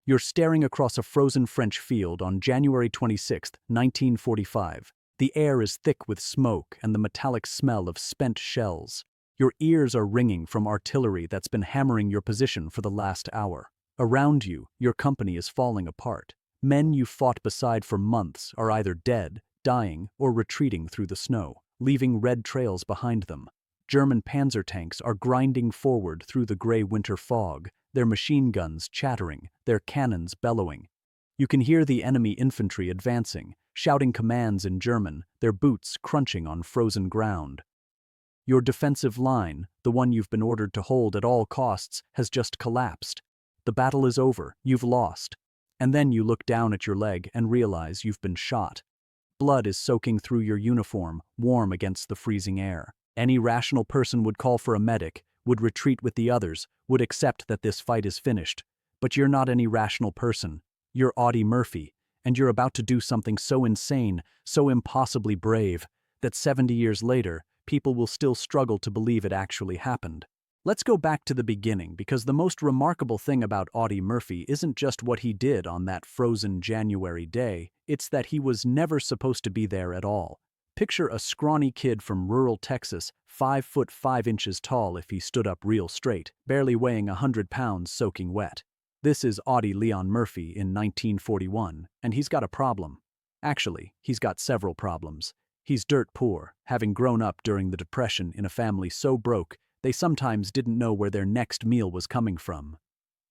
You're staring across a frozen French field on January 26, 1945. The air is thick with smoke and the metallic smell of spent shells. Your ears are ringing from artillery that's been hammering your position for the last hour. Around you, your company is falling apart. Men you fought beside for months are either dead, dying, or retreating through the snow, leaving red trails behind them. German panzer tanks are grinding forward through the gray winter fog, their machine guns chattering, their cannons bellowing. You can hear the enemy infantry advancing, shouting commands in German, their boots crunching on frozen ground. Your defensive line, the one you've been ordered to hold at all costs, has just collapsed. The battle is over, you've lost. And then you look down at your leg and realize you've been shot. Blood is soaking through your uniform, warm against the freezing air. Any rational person would call for a medic, would retreat with the others, would accept that this fight is finished. But you're not any rational person. You're Audie Murphy, and you're about to do something so insane, so impossibly brave, that 70 years later, people will still struggle to believe it actually happened. Let's go back to the beginning, because the most remarkable thing about Audie Murphy isn't just what he did on that frozen January day, it's that he was never supposed to be there at all. Picture a scrawny kid from rural Texas, 5 foot 5 inches tall if he stood up real straight, barely weighing 100 pounds soaking wet. This is Audie Leon Murphy in 1941, and he's got a problem. Actually, he's got several problems. He's dirt poor, having grown up during the Depression in a family so broke they sometimes didn't know where their next meal was coming from.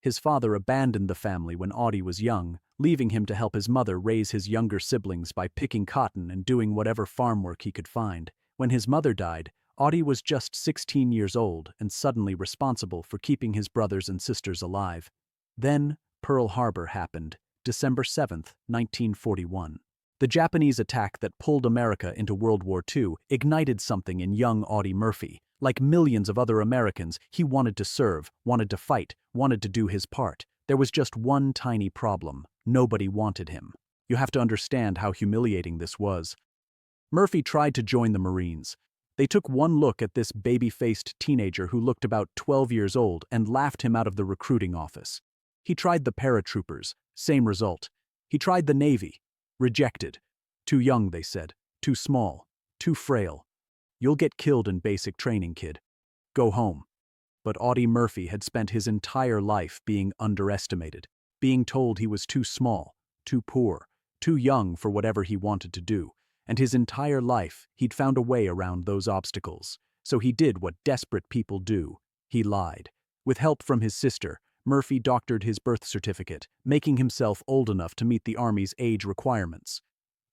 His father abandoned the family when Audie was young, leaving him to help his mother raise his younger siblings by picking cotton and doing whatever farm work he could find. When his mother died, Audie was just 16 years old and suddenly responsible for keeping his brothers and sisters alive. Then, Pearl Harbor happened, December 7th, 1941. The Japanese attack that pulled America into World War II ignited something in young Audie Murphy. Like millions of other Americans, he wanted to serve, wanted to fight, wanted to do his part. There was just one tiny problem. Nobody wanted him. You have to understand how humiliating this was. Murphy tried to join the Marines. They took one look at this baby-faced teenager who looked about 12 years old and laughed him out of the recruiting office. He tried the paratroopers. Same result. He tried the Navy. Rejected. Too young, they said. Too small. Too frail. You'll get killed in basic training, kid. Go home. But Audie Murphy had spent his entire life being underestimated, being told he was too small, too poor, too young for whatever he wanted to do, and his entire life he'd found a way around those obstacles. So he did what desperate people do. He lied. With help from his sister, Murphy doctored his birth certificate, making himself old enough to meet the Army's age requirements.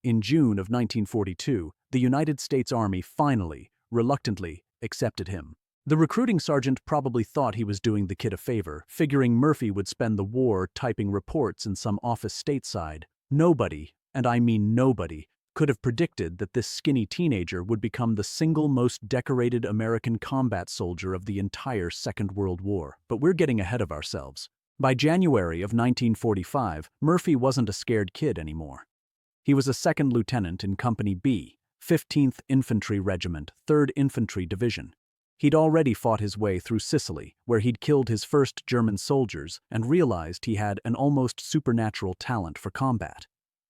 In June of 1942, the United States Army finally, reluctantly, accepted him. The recruiting sergeant probably thought he was doing the kid a favor, figuring Murphy would spend the war typing reports in some office stateside. Nobody, and I mean nobody, could have predicted that this skinny teenager would become the single most decorated American combat soldier of the entire Second World War. But we're getting ahead of ourselves. By January of 1945, Murphy wasn't a scared kid anymore. He was a second lieutenant in Company B, 15th Infantry Regiment, 3rd Infantry Division. He'd already fought his way through Sicily, where he'd killed his first German soldiers and realized he had an almost supernatural talent for combat.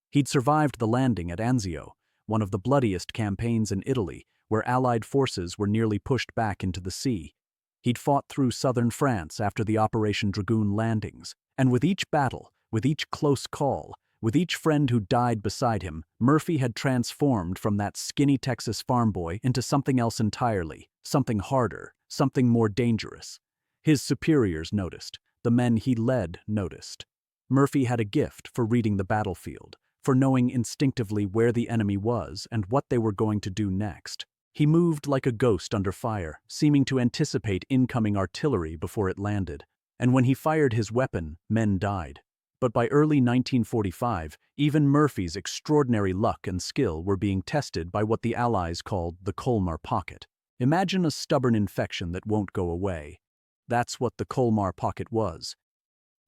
He'd survived the landing at Anzio, one of the bloodiest campaigns in Italy, where Allied forces were nearly pushed back into the sea. He'd fought through southern France after the Operation Dragoon landings, and with each battle, with each close call, with each friend who died beside him, Murphy had transformed from that skinny Texas farm boy into something else entirely, something harder, something more dangerous. His superiors noticed. The men he led noticed. Murphy had a gift for reading the battlefield, for knowing instinctively where the enemy was and what they were going to do next. He moved like a ghost under fire, seeming to anticipate incoming artillery before it landed. And when he fired his weapon, men died. But by early 1945, even Murphy's extraordinary luck and skill were being tested by what the Allies called the Colmar Pocket. Imagine a stubborn infection that won't go away. That's what the Colmar Pocket was.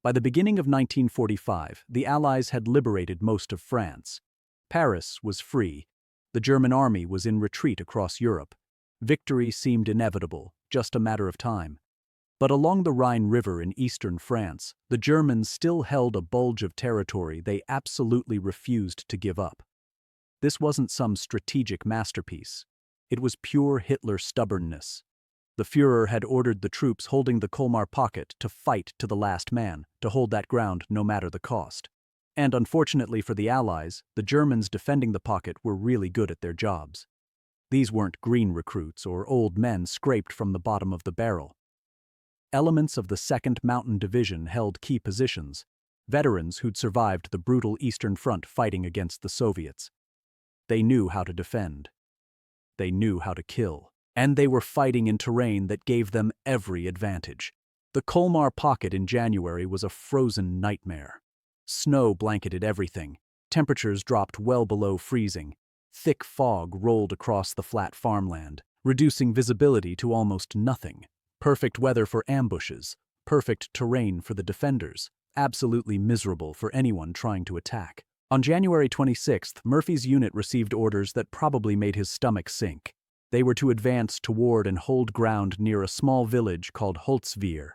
By the beginning of 1945, the Allies had liberated most of France. Paris was free. The German army was in retreat across Europe. Victory seemed inevitable, just a matter of time. But along the Rhine River in eastern France, the Germans still held a bulge of territory they absolutely refused to give up. This wasn't some strategic masterpiece. It was pure Hitler stubbornness. The Führer had ordered the troops holding the Colmar pocket to fight to the last man, to hold that ground no matter the cost. And unfortunately for the Allies, the Germans defending the pocket were really good at their jobs. These weren't green recruits or old men scraped from the bottom of the barrel. Elements of the 2nd Mountain Division held key positions, veterans who'd survived the brutal Eastern Front fighting against the Soviets. They knew how to defend. They knew how to kill. And they were fighting in terrain that gave them every advantage. The Colmar pocket in January was a frozen nightmare. Snow blanketed everything. Temperatures dropped well below freezing. Thick fog rolled across the flat farmland, reducing visibility to almost nothing. Perfect weather for ambushes, perfect terrain for the defenders, absolutely miserable for anyone trying to attack. On January 26th, Murphy's unit received orders that probably made his stomach sink. They were to advance toward and hold ground near a small village called Holzwihr.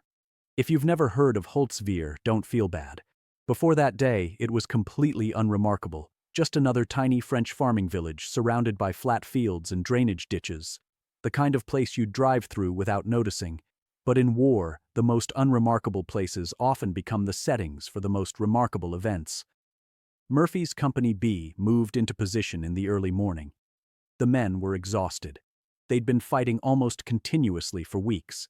If you've never heard of Holzwihr, don't feel bad. Before that day, it was completely unremarkable, just another tiny French farming village surrounded by flat fields and drainage ditches. The kind of place you'd drive through without noticing. But in war, the most unremarkable places often become the settings for the most remarkable events. Murphy's Company B moved into position in the early morning. The men were exhausted. They'd been fighting almost continuously for weeks.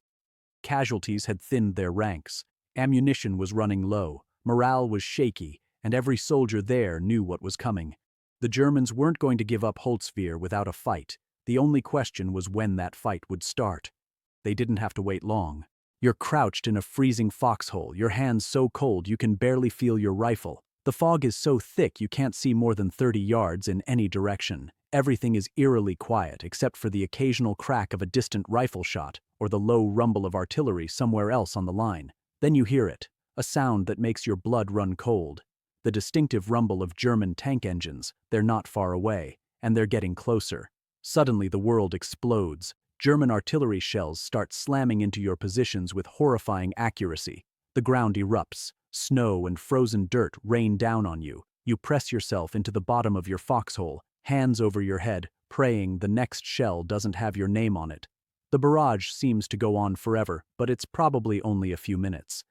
Casualties had thinned their ranks, ammunition was running low, morale was shaky, and every soldier there knew what was coming. The Germans weren't going to give up Holzwihr without a fight. The only question was when that fight would start. They didn't have to wait long. You're crouched in a freezing foxhole, your hands so cold you can barely feel your rifle. The fog is so thick you can't see more than 30 yards in any direction. Everything is eerily quiet except for the occasional crack of a distant rifle shot or the low rumble of artillery somewhere else on the line. Then you hear it, a sound that makes your blood run cold. The distinctive rumble of German tank engines. They're not far away, and they're getting closer. Suddenly the world explodes. German artillery shells start slamming into your positions with horrifying accuracy. The ground erupts. Snow and frozen dirt rain down on you. You press yourself into the bottom of your foxhole, hands over your head, praying the next shell doesn't have your name on it. The barrage seems to go on forever, but it's probably only a few minutes.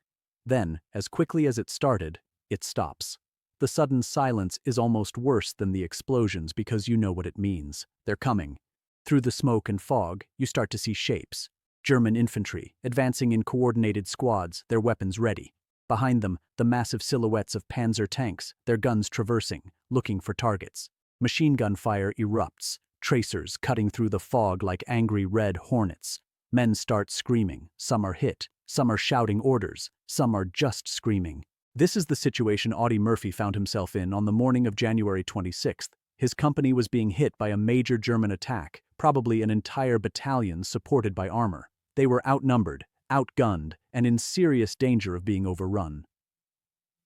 Then, as quickly as it started, it stops. The sudden silence is almost worse than the explosions because you know what it means. They're coming. Through the smoke and fog, you start to see shapes. German infantry, advancing in coordinated squads, their weapons ready. Behind them, the massive silhouettes of panzer tanks, their guns traversing, looking for targets. Machine gun fire erupts, tracers cutting through the fog like angry red hornets. Men start screaming. Some are hit. Some are shouting orders. Some are just screaming. This is the situation Audie Murphy found himself in on the morning of January 26th. His company was being hit by a major German attack, probably an entire battalion supported by armor. They were outnumbered, outgunned, and in serious danger of being overrun.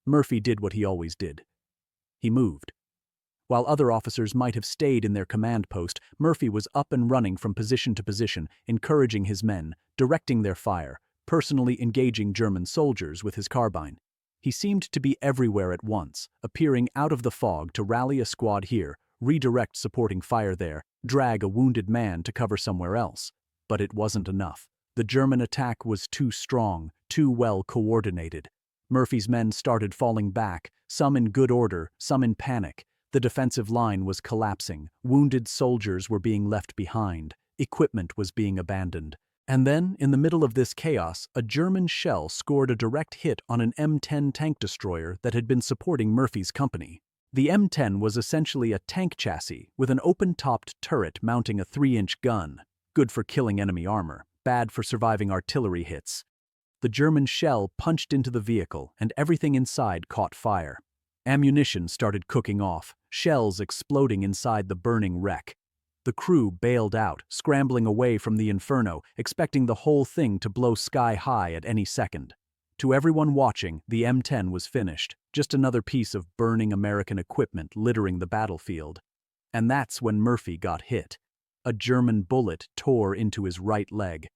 Murphy did what he always did. He moved. While other officers might have stayed in their command post, Murphy was up and running from position to position, encouraging his men, directing their fire, personally engaging German soldiers with his carbine. He seemed to be everywhere at once, appearing out of the fog to rally a squad here, redirect supporting fire there, drag a wounded man to cover somewhere else. But it wasn't enough. The German attack was too strong, too well coordinated. Murphy's men started falling back, some in good order, some in panic. The defensive line was collapsing. Wounded soldiers were being left behind. Equipment was being abandoned. And then, in the middle of this chaos, a German shell scored a direct hit on an M10 tank destroyer that had been supporting Murphy's company. The M10 was essentially a tank chassis with an open-topped turret mounting a 3-inch gun. Good for killing enemy armor, bad for surviving artillery hits. The German shell punched into the vehicle, and everything inside caught fire. Ammunition started cooking off, shells exploding inside the burning wreck. The crew bailed out, scrambling away from the inferno, expecting the whole thing to blow sky high at any second. To everyone watching, the M10 was finished, just another piece of burning American equipment littering the battlefield. And that's when Murphy got hit. A German bullet tore into his right leg.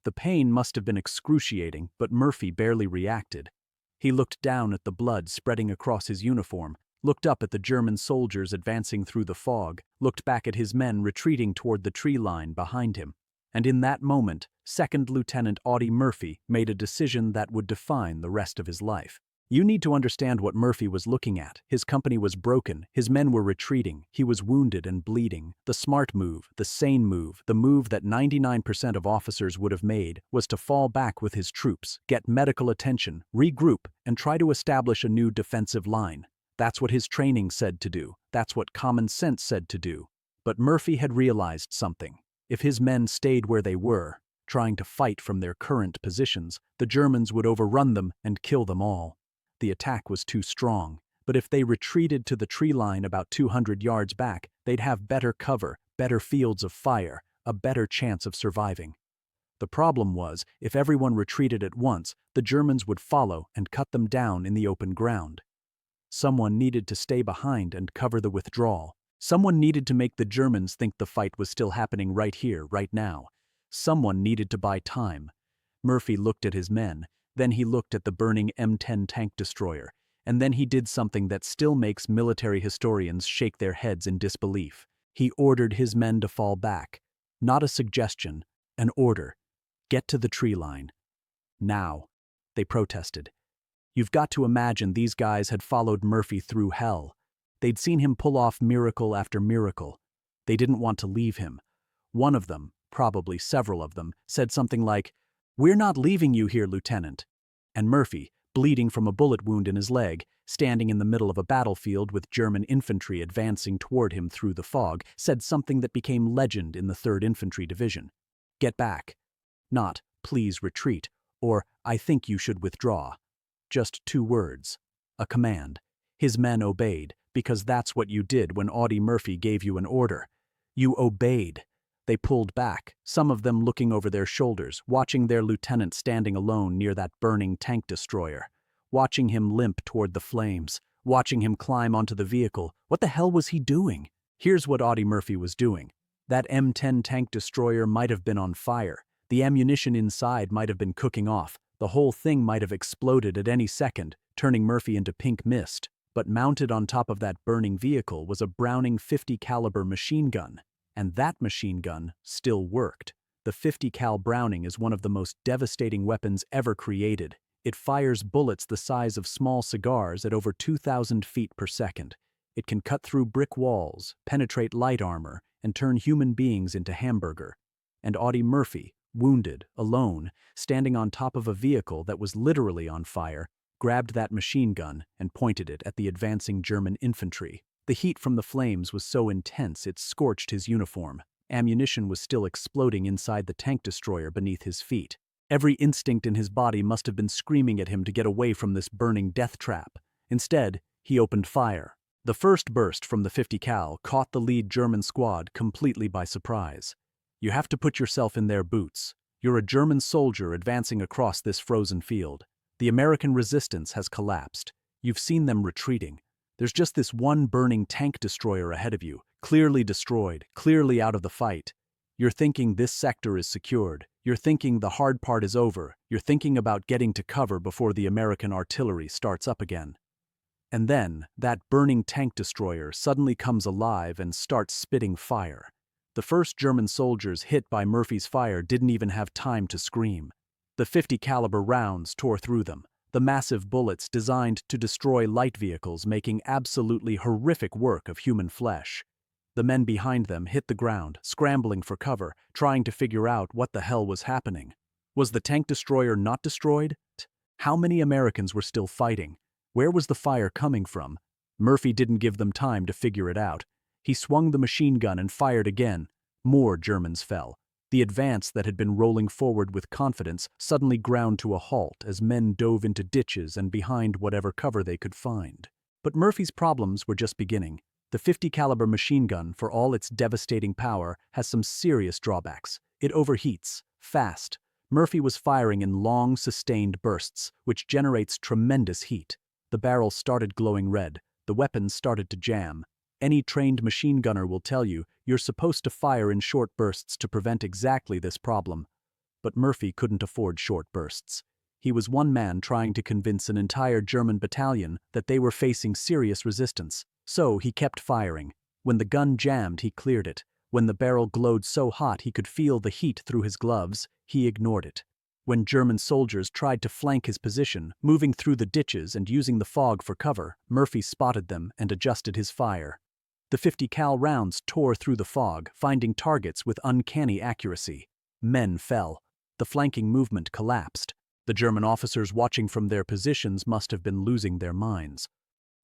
The pain must have been excruciating, but Murphy barely reacted. He looked down at the blood spreading across his uniform, looked up at the German soldiers advancing through the fog, looked back at his men retreating toward the tree line behind him. And in that moment, Second Lieutenant Audie Murphy made a decision that would define the rest of his life. You need to understand what Murphy was looking at. His company was broken, his men were retreating, he was wounded and bleeding. The smart move, the sane move, the move that 99% of officers would have made was to fall back with his troops, get medical attention, regroup, and try to establish a new defensive line. That's what his training said to do. That's what common sense said to do. But Murphy had realized something. If his men stayed where they were, trying to fight from their current positions, the Germans would overrun them and kill them all. The attack was too strong, but if they retreated to the tree line about 200 yards back, they'd have better cover, better fields of fire, a better chance of surviving. The problem was, if everyone retreated at once, the Germans would follow and cut them down in the open ground. Someone needed to stay behind and cover the withdrawal. Someone needed to make the Germans think the fight was still happening right here, right now. Someone needed to buy time. Murphy looked at his men. Then he looked at the burning M10 tank destroyer, and then he did something that still makes military historians shake their heads in disbelief. He ordered his men to fall back. Not a suggestion, an order. Get to the tree line. Now. They protested. You've got to imagine these guys had followed Murphy through hell. They'd seen him pull off miracle after miracle. They didn't want to leave him. One of them, probably several of them, said something like, "We're not leaving you here, Lieutenant." And Murphy, bleeding from a bullet wound in his leg, standing in the middle of a battlefield with German infantry advancing toward him through the fog, said something that became legend in the 3rd Infantry Division. "Get back." Not, "Please retreat," or "I think you should withdraw." Just 2 words. A command. His men obeyed, because that's what you did when Audie Murphy gave you an order. You obeyed. They pulled back, some of them looking over their shoulders, watching their lieutenant standing alone near that burning tank destroyer, watching him limp toward the flames, watching him climb onto the vehicle. What the hell was he doing? Here's what Audie Murphy was doing. That M10 tank destroyer might have been on fire. The ammunition inside might have been cooking off. The whole thing might have exploded at any second, turning Murphy into pink mist. But mounted on top of that burning vehicle was a Browning .50 caliber machine gun. And that machine gun still worked. The .50 cal Browning is one of the most devastating weapons ever created. It fires bullets the size of small cigars at over 2,000 feet per second. It can cut through brick walls, penetrate light armor, and turn human beings into hamburger. And Audie Murphy, wounded, alone, standing on top of a vehicle that was literally on fire, grabbed that machine gun and pointed it at the advancing German infantry. The heat from the flames was so intense it scorched his uniform. Ammunition was still exploding inside the tank destroyer beneath his feet. Every instinct in his body must have been screaming at him to get away from this burning death trap. Instead, he opened fire. The first burst from the .50 cal caught the lead German squad completely by surprise. You have to put yourself in their boots. You're a German soldier advancing across this frozen field. The American resistance has collapsed. You've seen them retreating. There's just this one burning tank destroyer ahead of you, clearly destroyed, clearly out of the fight. You're thinking this sector is secured. You're thinking the hard part is over. You're thinking about getting to cover before the American artillery starts up again. And then, that burning tank destroyer suddenly comes alive and starts spitting fire. The first German soldiers hit by Murphy's fire didn't even have time to scream. The .50 caliber rounds tore through them. The massive bullets designed to destroy light vehicles making absolutely horrific work of human flesh. The men behind them hit the ground, scrambling for cover, trying to figure out what the hell was happening. Was the tank destroyer not destroyed? How many Americans were still fighting? Where was the fire coming from? Murphy didn't give them time to figure it out. He swung the machine gun and fired again. More Germans fell. The advance that had been rolling forward with confidence suddenly ground to a halt as men dove into ditches and behind whatever cover they could find. But Murphy's problems were just beginning. The .50 caliber machine gun, for all its devastating power, has some serious drawbacks. It overheats, fast. Murphy was firing in long, sustained bursts, which generates tremendous heat. The barrel started glowing red. The weapons started to jam. Any trained machine gunner will tell you you're supposed to fire in short bursts to prevent exactly this problem. but Murphy couldn't afford short bursts. He was one man trying to convince an entire German battalion that they were facing serious resistance. So he kept firing. When the gun jammed, he cleared it. When the barrel glowed so hot he could feel the heat through his gloves, he ignored it. When German soldiers tried to flank his position, moving through the ditches and using the fog for cover, Murphy spotted them and adjusted his fire. The 50 cal rounds tore through the fog, finding targets with uncanny accuracy. Men fell. The flanking movement collapsed. The German officers watching from their positions must have been losing their minds.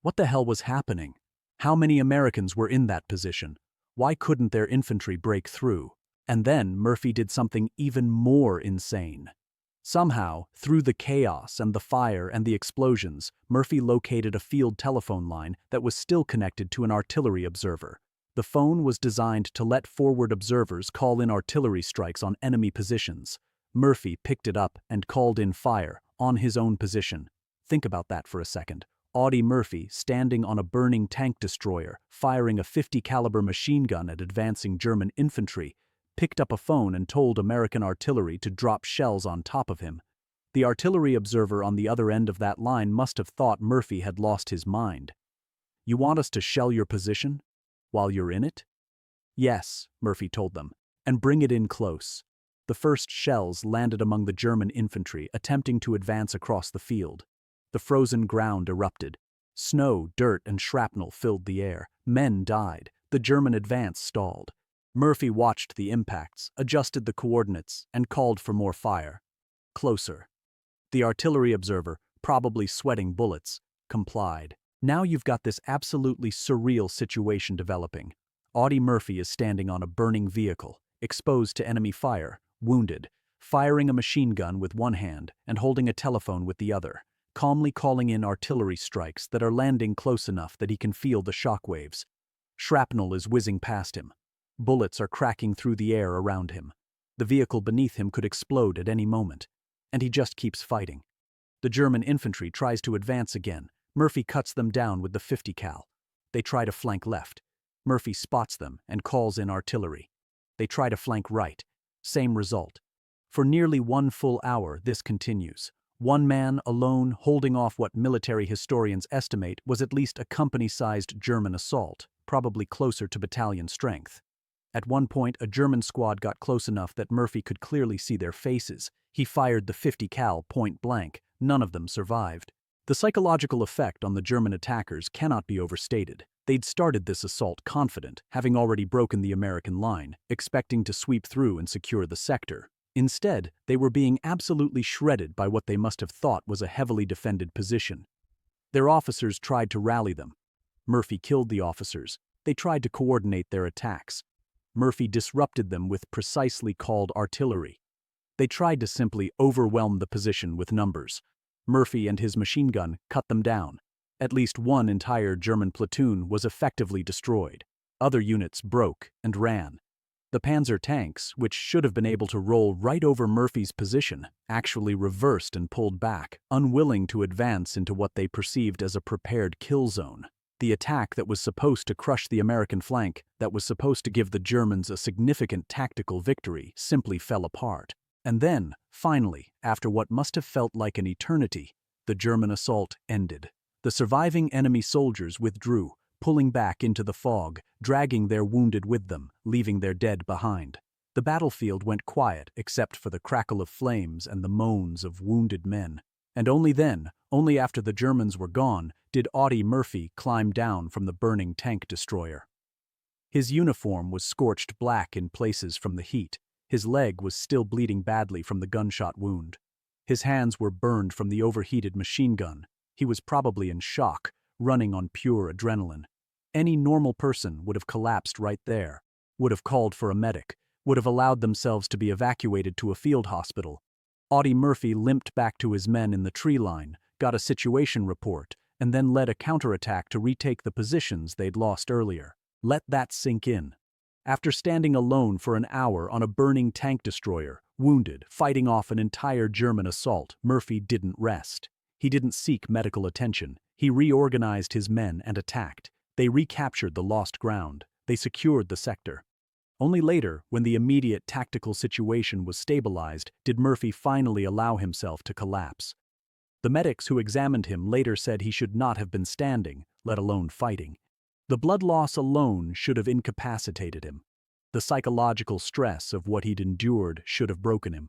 What the hell was happening? How many Americans were in that position? Why couldn't their infantry break through? And then Murphy did something even more insane. Somehow, through the chaos and the fire and the explosions, Murphy located a field telephone line that was still connected to an artillery observer. The phone was designed to let forward observers call in artillery strikes on enemy positions. Murphy picked it up and called in fire on his own position. Think about that for a second. Audie Murphy, standing on a burning tank destroyer, firing a 50 caliber machine gun at advancing German infantry, picked up a phone and told American artillery to drop shells on top of him. The artillery observer on the other end of that line must have thought Murphy had lost his mind. "You want us to shell your position? While you're in it?" "Yes," Murphy told them, "and bring it in close." The first shells landed among the German infantry attempting to advance across the field. The frozen ground erupted. Snow, dirt, and shrapnel filled the air. Men died. The German advance stalled. Murphy watched the impacts, adjusted the coordinates, and called for more fire. Closer. The artillery observer, probably sweating bullets, complied. Now you've got this absolutely surreal situation developing. Audie Murphy is standing on a burning vehicle, exposed to enemy fire, wounded, firing a machine gun with one hand and holding a telephone with the other, calmly calling in artillery strikes that are landing close enough that he can feel the shockwaves. Shrapnel is whizzing past him. Bullets are cracking through the air around him. The vehicle beneath him could explode at any moment. And he just keeps fighting. The German infantry tries to advance again. Murphy cuts them down with the 50 cal. They try to flank left. Murphy spots them and calls in artillery. They try to flank right. Same result. For nearly 1 full hour, this continues. One man alone holding off what military historians estimate was at least a company-sized German assault, probably closer to battalion strength. At one point, a German squad got close enough that Murphy could clearly see their faces. He fired the 50 cal point blank. None of them survived. The psychological effect on the German attackers cannot be overstated. They'd started this assault confident, having already broken the American line, expecting to sweep through and secure the sector. Instead, they were being absolutely shredded by what they must have thought was a heavily defended position. Their officers tried to rally them. Murphy killed the officers. They tried to coordinate their attacks. Murphy disrupted them with precisely called artillery. They tried to simply overwhelm the position with numbers. Murphy and his machine gun cut them down. At least one entire German platoon was effectively destroyed. Other units broke and ran. The Panzer tanks, which should have been able to roll right over Murphy's position, actually reversed and pulled back, unwilling to advance into what they perceived as a prepared kill zone. The attack that was supposed to crush the American flank, that was supposed to give the Germans a significant tactical victory, simply fell apart. And then, finally, after what must have felt like an eternity, the German assault ended. The surviving enemy soldiers withdrew, pulling back into the fog, dragging their wounded with them, leaving their dead behind. The battlefield went quiet except for the crackle of flames and the moans of wounded men. And only then, only after the Germans were gone, did Audie Murphy climb down from the burning tank destroyer. His uniform was scorched black in places from the heat. His leg was still bleeding badly from the gunshot wound. His hands were burned from the overheated machine gun. He was probably in shock, running on pure adrenaline. Any normal person would have collapsed right there, would have called for a medic, would have allowed themselves to be evacuated to a field hospital. Audie Murphy limped back to his men in the tree line, got a situation report, and then led a counterattack to retake the positions they'd lost earlier. Let that sink in. After standing alone for an hour on a burning tank destroyer, wounded, fighting off an entire German assault, Murphy didn't rest. He didn't seek medical attention. He reorganized his men and attacked. They recaptured the lost ground. They secured the sector. Only later, when the immediate tactical situation was stabilized, did Murphy finally allow himself to collapse. The medics who examined him later said he should not have been standing, let alone fighting. The blood loss alone should have incapacitated him. The psychological stress of what he'd endured should have broken him.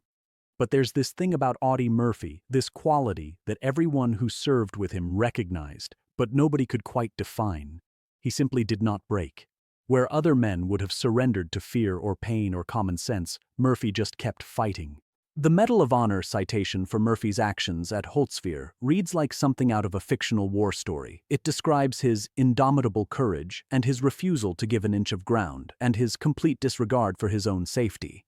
But there's this thing about Audie Murphy, this quality that everyone who served with him recognized, but nobody could quite define. He simply did not break. Where other men would have surrendered to fear or pain or common sense, Murphy just kept fighting. The Medal of Honor citation for Murphy's actions at Holtzwihr reads like something out of a fictional war story. It describes his indomitable courage and his refusal to give an inch of ground and his complete disregard for his own safety.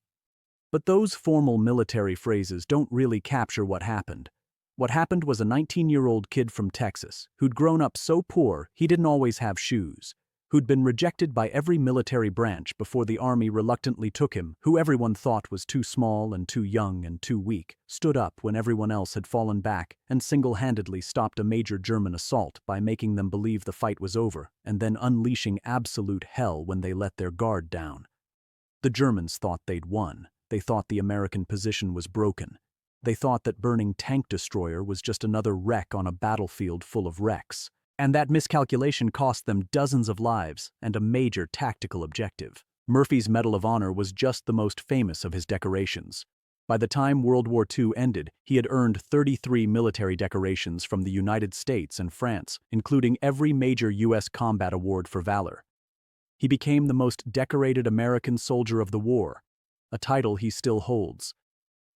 But those formal military phrases don't really capture what happened. What happened was a 19-year-old kid from Texas who'd grown up so poor he didn't always have shoes, who'd been rejected by every military branch before the army reluctantly took him, who everyone thought was too small and too young and too weak, stood up when everyone else had fallen back and single-handedly stopped a major German assault by making them believe the fight was over and then unleashing absolute hell when they let their guard down. The Germans thought they'd won. They thought the American position was broken. They thought that burning tank destroyer was just another wreck on a battlefield full of wrecks. And that miscalculation cost them dozens of lives and a major tactical objective. Murphy's Medal of Honor was just the most famous of his decorations. By the time World War II ended, he had earned 33 military decorations from the United States and France, including every major U.S. combat award for valor. He became the most decorated American soldier of the war, a title he still holds.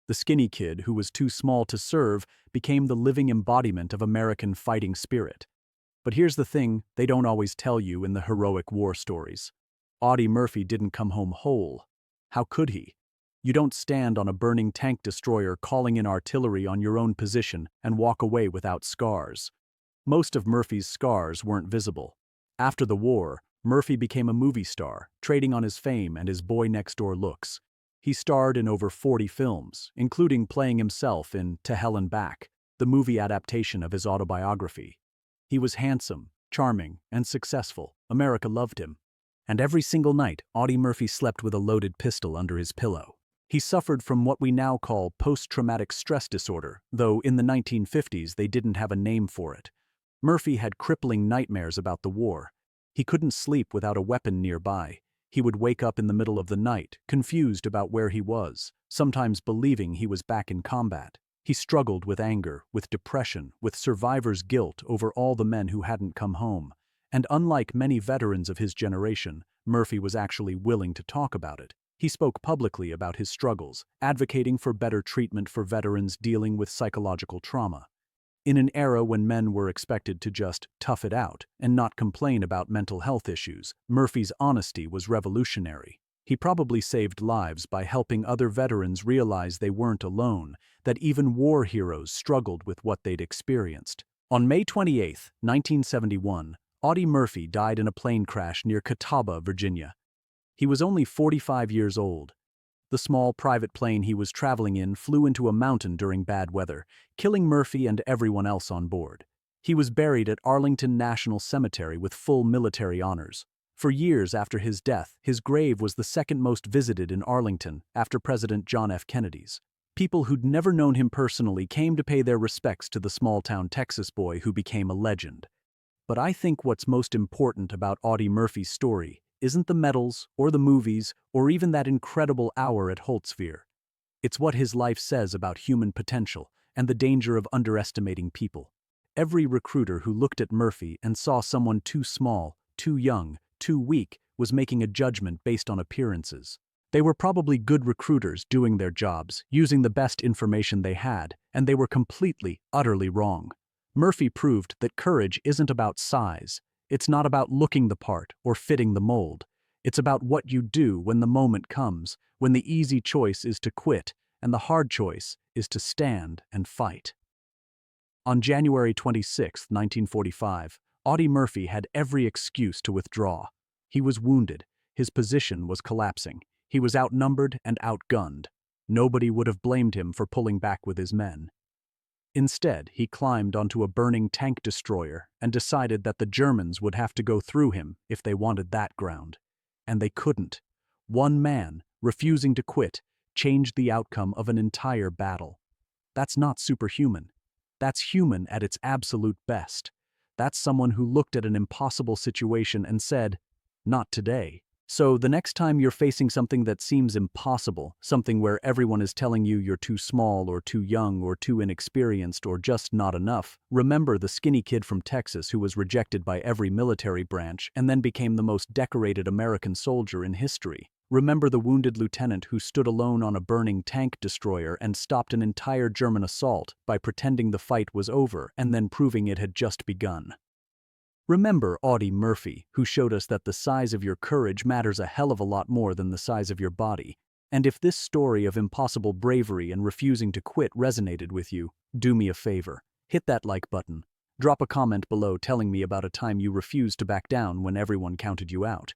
The skinny kid who was too small to serve became the living embodiment of American fighting spirit. But here's the thing they don't always tell you in the heroic war stories. Audie Murphy didn't come home whole. How could he? You don't stand on a burning tank destroyer calling in artillery on your own position and walk away without scars. Most of Murphy's scars weren't visible. After the war, Murphy became a movie star, trading on his fame and his boy-next-door looks. He starred in over 40 films, including playing himself in To Hell and Back, the movie adaptation of his autobiography. He was handsome, charming, and successful. America loved him. And every single night, Audie Murphy slept with a loaded pistol under his pillow. He suffered from what we now call post-traumatic stress disorder, though in the 1950s they didn't have a name for it. Murphy had crippling nightmares about the war. He couldn't sleep without a weapon nearby. He would wake up in the middle of the night, confused about where he was, sometimes believing he was back in combat. He struggled with anger, with depression, with survivor's guilt over all the men who hadn't come home. And unlike many veterans of his generation, Murphy was actually willing to talk about it. He spoke publicly about his struggles, advocating for better treatment for veterans dealing with psychological trauma. In an era when men were expected to just tough it out and not complain about mental health issues, Murphy's honesty was revolutionary. He probably saved lives by helping other veterans realize they weren't alone, that even war heroes struggled with what they'd experienced. On May 28, 1971, Audie Murphy died in a plane crash near Catawba, Virginia. He was only 45 years old. The small private plane he was traveling in flew into a mountain during bad weather, killing Murphy and everyone else on board. He was buried at Arlington National Cemetery with full military honors. For years after his death, his grave was the second most visited in Arlington after President John F. Kennedy's. People who'd never known him personally came to pay their respects to the small-town Texas boy who became a legend. But I think what's most important about Audie Murphy's story isn't the medals, or the movies, or even that incredible hour at Holtzwihr. It's what his life says about human potential and the danger of underestimating people. Every recruiter who looked at Murphy and saw someone too small, too young, too weak was making a judgment based on appearances. They were probably good recruiters doing their jobs, using the best information they had, and they were completely, utterly wrong. Murphy proved that courage isn't about size. It's not about looking the part or fitting the mold. It's about what you do when the moment comes, when the easy choice is to quit and the hard choice is to stand and fight. On January 26, 1945, Audie Murphy had every excuse to withdraw. He was wounded. His position was collapsing. He was outnumbered and outgunned. Nobody would have blamed him for pulling back with his men. Instead, he climbed onto a burning tank destroyer and decided that the Germans would have to go through him if they wanted that ground. And they couldn't. One man, refusing to quit, changed the outcome of an entire battle. That's not superhuman. That's human at its absolute best. That's someone who looked at an impossible situation and said, "Not today." So the next time you're facing something that seems impossible, something where everyone is telling you you're too small or too young or too inexperienced or just not enough, remember the skinny kid from Texas who was rejected by every military branch and then became the most decorated American soldier in history. Remember the wounded lieutenant who stood alone on a burning tank destroyer and stopped an entire German assault by pretending the fight was over and then proving it had just begun. Remember Audie Murphy, who showed us that the size of your courage matters a hell of a lot more than the size of your body. And if this story of impossible bravery and refusing to quit resonated with you, do me a favor. Hit that like button. Drop a comment below telling me about a time you refused to back down when everyone counted you out.